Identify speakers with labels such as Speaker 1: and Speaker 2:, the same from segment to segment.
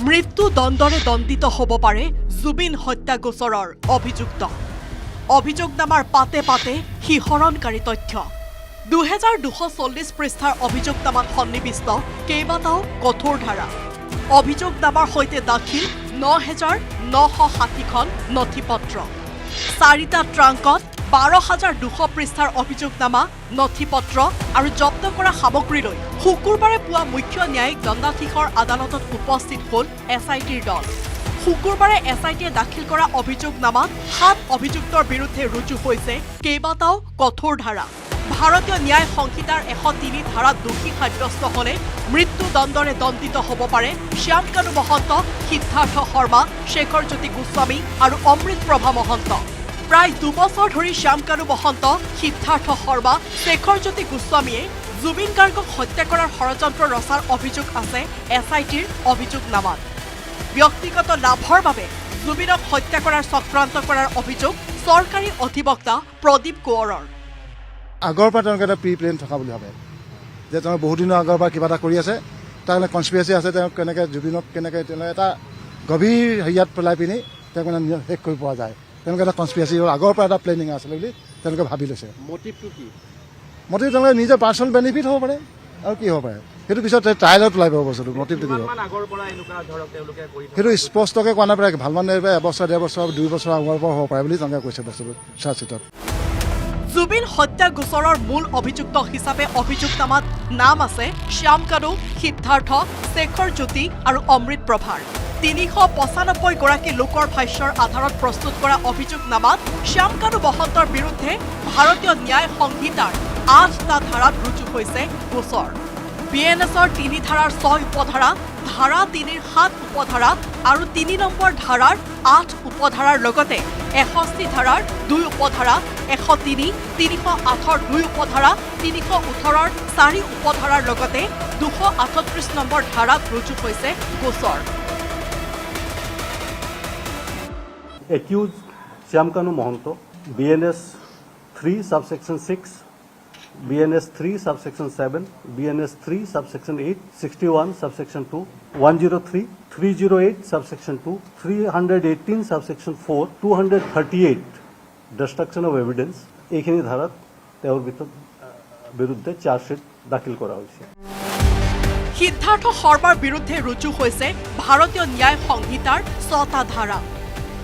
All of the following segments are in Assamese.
Speaker 1: মৃত্যুদণ্ডৰে দণ্ডিত হ'ব পাৰে জুবিন হত্যা গোচৰৰ অভিযুক্ত। অভিযোগনামাৰ পাতে পাতে শিহৰণকাৰী তথ্য। 2240 পৃষ্ঠাৰ অভিযোগনামাত সন্নিবিষ্ট কেইবাটাও কঠোৰ ধাৰা। অভিযোগনামাৰ সৈতে দাখিল 9960খন নথিপত্ৰ। 4টা ট্ৰাংকত 12200 পৃষ্ঠাৰ অভিযোগনামা, নথিপত্ৰ আৰু জব্দ কৰা সামগ্ৰীলৈ শুকুৰবাৰে পুৱা মুখ্য ন্যায়িক দণ্ডাধীশৰ আদালতত উপস্থিত হ'ল SITৰ দল। শুকুৰবাৰে SITয়ে দাখিল কৰা অভিযোগনামাত 7 অভিযুক্তৰ বিৰুদ্ধে ৰুজু হৈছে কেইবাটাও কঠোৰ ধাৰা। ভাৰতীয় ন্যায় সংহিতাৰ 103 ধাৰাত দোষী সাব্যস্ত হ'লে মৃত্যুদণ্ডৰে দণ্ডিত হ'ব পাৰে শ্যামকানু মহন্ত, সিদ্ধাৰ্থ শৰ্মা, শেখৰজ্যোতি গোস্বামী আৰু অমৃত প্ৰভা মহন্ত। প্ৰায় 2 বছৰ ধৰি শ্যামকানু মহন্ত, সিদ্ধাৰ্থ শৰ্মা, শেখৰজ্যোতি গোস্বামীয়ে জুবিন গাৰ্গক হত্যা কৰাৰ ষড়যন্ত্ৰ ৰচাৰ অভিযোগ আছে SITৰ অভিযোগনামাত। ব্যক্তিগত লাভৰ বাবে জুবিনক হত্যা কৰাৰ চক্ৰান্ত কৰাৰ অভিযোগ চৰকাৰী অধিবক্তা প্ৰদীপ কোঁৱৰৰ।
Speaker 2: আগৰ পৰা তেওঁলোকে এটা প্ৰি প্লেন থকা বুলি ভাবে যে তেওঁ বহু দিনৰ আগৰ পৰা কিবা এটা কৰি আছে, তাৰ মানে কনস্পিৰেচি আছে। তেওঁ কেনেকৈ জুবিনক কেনেকৈ তেওঁলোকে এটা গভীৰ হেৰিয়াত পেলাই পিনি তেওঁক মানে শেষ কৰি পোৱা যায়। তেওঁলোকে এটা কনস্পিৰেচি আগৰ পৰা এটা প্লেনিং আছিলে বুলি তেওঁলোকে ভাবি লৈছে।
Speaker 3: মটিভটো কি?
Speaker 2: মটিভ তেওঁলোকে নিজৰ পাৰ্চনেল বেনিফিট হ'ব পাৰে আৰু কি হ'ব পাৰে সেইটো পিছত ট্ৰায়েলত ওলাই পাব বস্তুটো। মটিভটো কি সেইটো স্পষ্টকৈ কোৱা নাপায়। ভালমান এবছৰ, 1.5 বছৰ, 2 বছৰ আগৰ পৰা হ'ব পাৰে বুলি তেওঁলোকে কৈছে বস্তুটো চাৰ্জশ্বিটত।
Speaker 1: জুবিন হত্যা গোচৰৰ মূল অভিযুক্ত হিচাপে অভিযোগনামাত নাম আছে শ্যামকানু, সিদ্ধাৰ্থ, শেখৰজ্যোতি আৰু অমৃত প্ৰভাৰ। 395 গৰাকী লোকৰ ভাষ্যৰ আধাৰত প্ৰস্তুত কৰা অভিযোগনামাত শ্যামকানু মহন্তৰ বিৰুদ্ধে ভাৰতীয় ন্যায় সংহিতাৰ 8টা ধাৰাত ৰুজু হৈছে গোচৰ। BNSৰ 3 ধাৰাৰ 6 উপধাৰা, ধাৰা 3ৰ 7 উপধাৰা আৰু 3 নম্বৰ ধাৰাৰ 8 উপধাৰাৰ লগতে 61 ধাৰাৰ 2 উপধাৰা, 103, 308ৰ 2 উপধাৰা, 318ৰ 4 উপধাৰাৰ লগতে 238 নম্বৰ ধাৰাত ৰুজু হৈছে গোচৰ।
Speaker 3: Accused Shyamkanu Mohanto, BNS 3 subsection 6, BNS 3 subsection 7, BNS 3 subsection 8, 61 subsection 2, 103, 308 subsection 2, 318 subsection 4, 238 destruction of evidence এইখিনি ধাৰাত তেওঁৰ বিৰুদ্ধে চাৰ্জশ্বিট দাখিল কৰা হৈছে।
Speaker 1: সিদ্ধাৰ্থ শৰ্মাৰ বিৰুদ্ধে ৰুজু হৈছে ভাৰতীয় ন্যায় সংহিতাৰ 6টা ধাৰা।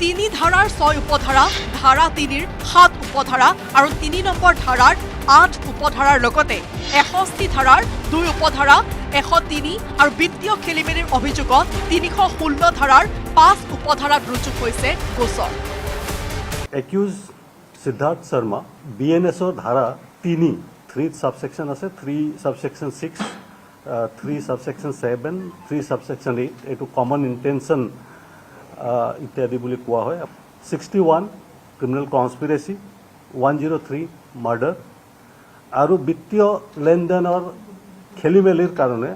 Speaker 1: 3 ধাৰাৰ 6 উপধাৰা, ধাৰা 3ৰ 7 উপধাৰা আৰু 3 নম্বৰ ধাৰাৰ 8 উপধাৰাৰ লগতে 61 ধাৰাৰ 2 উপধাৰা, 103 আৰু বিত্তীয় খেলিমেলিৰ অভিযোগত 316 ধাৰাৰ 5 উপধাৰাত ৰুজু হৈছে গোচৰ।
Speaker 3: Accused Siddharth Sharma, BNSৰ ধাৰা 3 subsection আছে, 3 subsection 6, 3 subsection 7, 3 subsection 8, এইটো কমন ইণ্টেনশ্যন ইত্যাদি বুলি কোৱা হয়। 61 ক্ৰিমিনেল কনস্পিৰেচি, 103 মাৰ্ডাৰ আৰু বিত্তীয় লেনদেনৰ খেলিমেলিৰ কাৰণে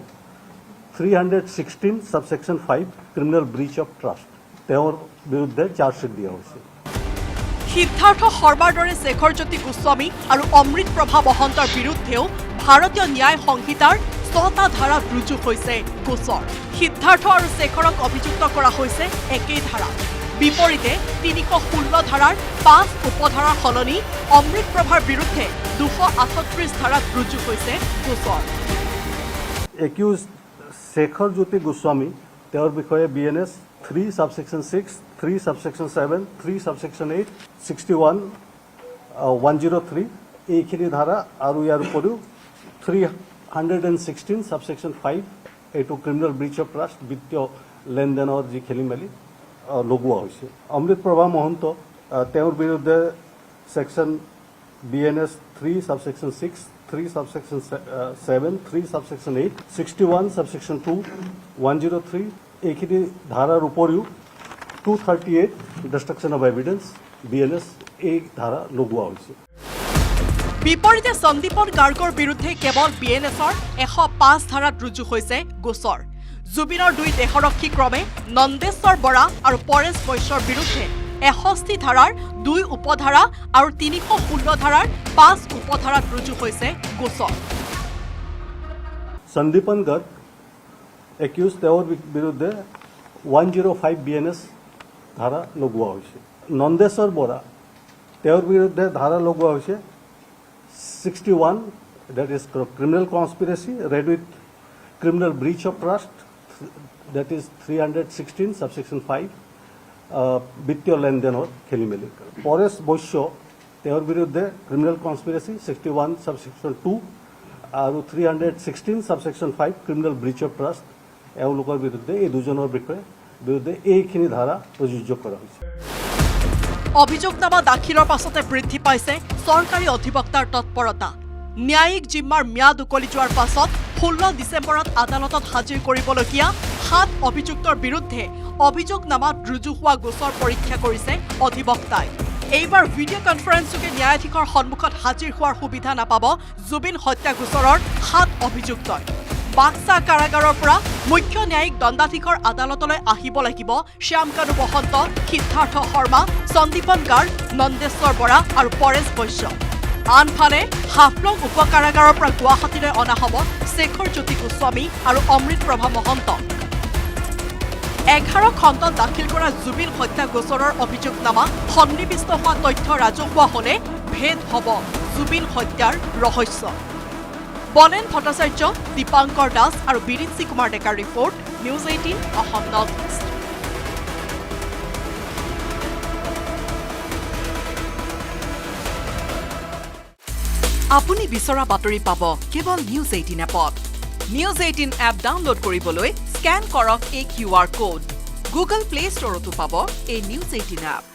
Speaker 3: 316 subsection 5 criminal breach of trust তেওঁৰ বিৰুদ্ধে চাৰ্জশ্বিট দিয়া হৈছে।
Speaker 1: সিদ্ধাৰ্থ শৰ্মাৰ দৰে শেখৰজ্যোতি গোস্বামী আৰু অমৃত প্ৰভা মহন্তৰ বিৰুদ্ধেও ভাৰতীয় ন্যায় সংহিতাৰ 6টা ধাৰাত ৰুজু হৈছে গোচৰ। সিদ্ধাৰ্থ আৰু শেখৰক অভিযুক্ত কৰা হৈছে একেই ধাৰা। বিপৰীতে 316 ধাৰাৰ 5 উপধাৰাৰ সলনি অমৃত প্ৰভাৰ বিৰুদ্ধে 238 ধাৰাত ৰুজু হৈছে গোচৰ।
Speaker 3: Accused শেখৰজ্যোতি গোস্বামী, তেওঁৰ বিষয়ে BNS 3 subsection 6, 3 subsection 7, 3 subsection 8, 61, 103 এইখিনি ধাৰা আৰু ইয়াৰ উপৰিও 316 subsection 5 এইটো ক্ৰিমিনেল ব্ৰিচ অফ ট্ৰাষ্ট বিত্তীয় লেনদেনৰ যি খেলিমেলি লগোৱা হৈছে। অমৃত প্ৰভা মহন্ত, তেওঁৰ বিৰুদ্ধে section BNS 3 subsection 6, 3 subsection 7, 3 subsection 8, 61 subsection 2, 103 এইখিনি ধাৰাৰ উপৰিও 238 destruction of evidence BNS এই ধাৰা লগোৱা হৈছে।
Speaker 1: বিপৰীতে সন্দীপন গাৰ্গৰ বিৰুদ্ধে কেৱল BNSৰ 105 ধাৰাত ৰুজু হৈছে গোচৰ। জুবিনৰ 2 দেহৰক্ষী ক্ৰমে নন্দেশ্বৰ বৰা আৰু পৰেশ বৈশ্যৰ বিৰুদ্ধে 61 ধাৰাৰ 2 উপধাৰা আৰু 316 ধাৰাৰ 5 উপধাৰাত ৰুজু হৈছে গোচৰ।
Speaker 3: সন্দীপন গাৰ্গ accused তেওঁৰ বিৰুদ্ধে 105 BNS ধাৰা লগোৱা হৈছে নন্দেশ্বৰ বৰা তেওঁৰ বিৰুদ্ধে ধাৰা লগোৱা হৈছে 61 that is criminal conspiracy read with criminal breach of trust that is 316 subsection 5 বিত্তীয় লেনদেনৰ খেলিমেলি পৰেশ বৈশ্য তেওঁৰ বিৰুদ্ধে ক্ৰিমিনেল কনস্পিৰেচি 61 subsection 2 আৰু 316 subsection 5 criminal breach of trust এওঁলোকৰ বিৰুদ্ধে এই দুজনৰ বিৰুদ্ধে এইখিনি ধাৰা প্ৰযোজ্য কৰা হৈছে
Speaker 1: অভিযোগনামা দাখিলৰ পাছতে বৃদ্ধি পাইছে চৰকাৰী অধিবক্তাৰ তৎপৰতা ন্যায়িক জিম্মাৰ ম্যাদ উকলি যোৱাৰ পাছত 16 ডিচেম্বৰত আদালতত হাজিৰ কৰিবলগীয়া 7 অভিযুক্তৰ বিৰুদ্ধে অভিযোগনামাত ৰুজু হোৱা গোচৰ পৰীক্ষা কৰিছে অধিবক্তাই এইবাৰ ভিডিঅ' কনফাৰেন্সযোগে ন্যায়াধীশৰ সন্মুখত হাজিৰ হোৱাৰ সুবিধা নাপাব জুবিন হত্যা গোচৰৰ 7 অভিযুক্তই বাক্সা কাৰাগাৰৰ পৰা মুখ্য ন্যায়িক দণ্ডাধীশৰ আদালতলৈ আহিব লাগিব শ্যামকানু বসন্ত সিদ্ধাৰ্থ শৰ্মা সন্দীপন গাৰ্গ নন্দেশ্বৰ বৰা আৰু পৰেশ বৈশ্য আনফালে হাফলং উপ কাৰাগাৰৰ পৰা গুৱাহাটীলৈ অনা হ'ব শেখৰ জ্যোতি গোস্বামী আৰু অমৃত প্ৰভা মহন্ত 11 খণ্ডত দাখিল কৰা জুবিন হত্যা গোচৰৰ অভিযোগনামা সন্নিবিষ্ট হোৱা তথ্য ৰাজহুৱা হ'লে ভেদ হ'ব জুবিন হত্যাৰ ৰহস্য বলেন ভট্টাচাৰ্য দীপাংকৰ দাস আৰু বিৰিঞ্চি কুমাৰ ডেকাৰ report news 18 Assam north east আপুনি বিচৰা বাতৰি পাব কেৱল নিউজ 18 এপত নিউজ 18 এপ ডাউনলোড কৰিবলৈ স্ক্যান কৰক এই QR কোড গুগল প্লে ষ্টৰতো পাব এই নিউজ 18 এপ